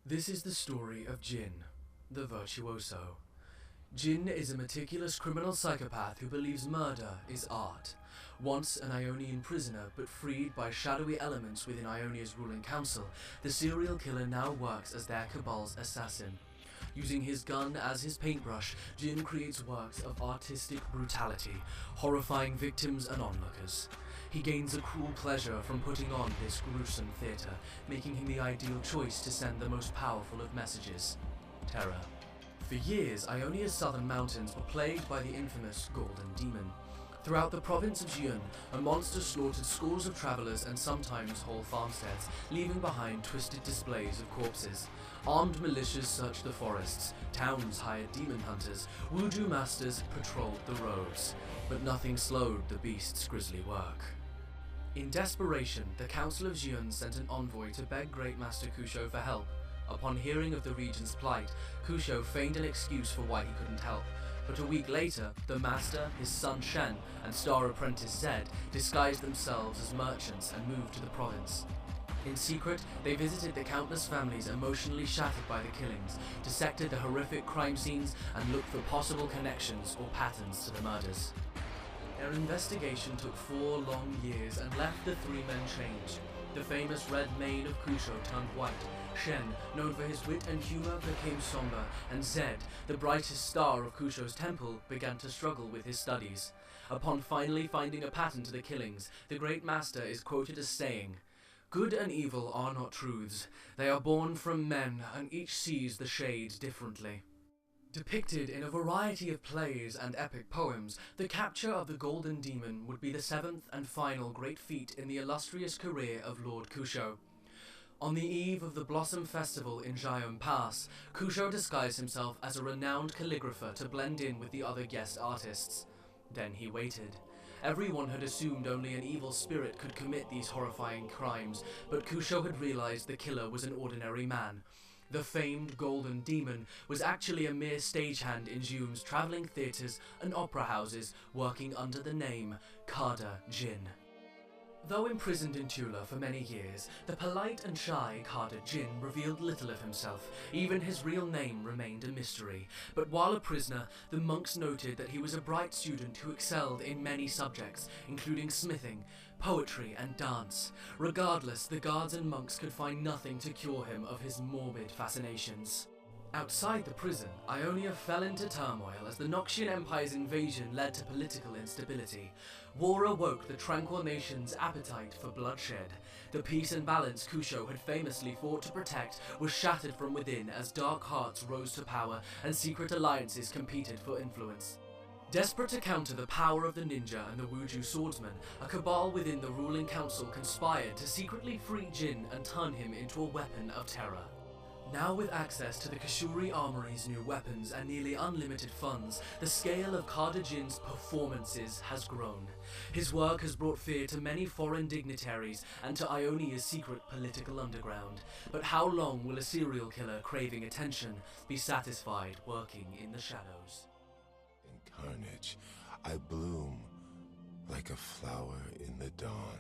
This is the story of Jhin, the Virtuoso. Jhin is a meticulous criminal psychopath who believes murder is art. Once an Ionian prisoner, but freed by shadowy elements within Ionia's ruling council, the serial killer now works as their cabal's assassin. Using his gun as his paintbrush, Jhin creates works of artistic brutality, horrifying victims and onlookers. He gains a cruel pleasure from putting on this gruesome theatre, making him the ideal choice to send the most powerful of messages: terror. For years, Ionia's southern mountains were plagued by the infamous Golden Demon. Throughout the province of Jhin, a monster slaughtered scores of travelers and sometimes whole farmsteads, leaving behind twisted displays of corpses. Armed militias searched the forests, towns hired demon hunters, voodoo masters patrolled the roads, but nothing slowed the beast's grisly work. In desperation, the Council of Jhin sent an envoy to beg Great Master Kusho for help. Upon hearing of the region's plight, Kusho feigned an excuse for why he couldn't help, but a week later, the Master, his son Shen, and star apprentice Zed disguised themselves as merchants and moved to the province. In secret, they visited the countless families emotionally shattered by the killings, dissected the horrific crime scenes, and looked for possible connections or patterns to the murders. Their investigation took 4 long years and left the 3 men changed. The famous red mane of Kusho turned white, Shen, known for his wit and humor, became somber, and Zed, the brightest star of Kusho's temple, began to struggle with his studies. Upon finally finding a pattern to the killings, the Great Master is quoted as saying, "Good and evil are not truths. They are born from men, and each sees the shade differently." Depicted in a variety of plays and epic poems, the capture of the Golden Demon would be the 7th and final great feat in the illustrious career of Lord Kusho. On the eve of the Blossom Festival in Jhin Pass, Kusho disguised himself as a renowned calligrapher to blend in with the other guest artists. Then he waited. Everyone had assumed only an evil spirit could commit these horrifying crimes, but Kusho had realized the killer was an ordinary man. The famed Golden Demon was actually a mere stagehand in Jhin's traveling theaters and opera houses, working under the name Kada Jhin. Though imprisoned in Tula for many years, the polite and shy Kada Jhin revealed little of himself. Even his real name remained a mystery. But while a prisoner, the monks noted that he was a bright student who excelled in many subjects, including smithing, poetry, and dance. Regardless, the guards and monks could find nothing to cure him of his morbid fascinations. Outside the prison, Ionia fell into turmoil as the Noxian Empire's invasion led to political instability. War awoke the tranquil nation's appetite for bloodshed. The peace and balance Kusho had famously fought to protect was shattered from within as dark hearts rose to power and secret alliances competed for influence. Desperate to counter the power of the ninja and the Wuju swordsman, a cabal within the ruling council conspired to secretly free Jhin and turn him into a weapon of terror. Now with access to the Kashuri Armory's new weapons and nearly unlimited funds, the scale of Kada Jhin's performances has grown. His work has brought fear to many foreign dignitaries and to Ionia's secret political underground. But how long will a serial killer craving attention be satisfied working in the shadows? In carnage, I bloom like a flower in the dawn.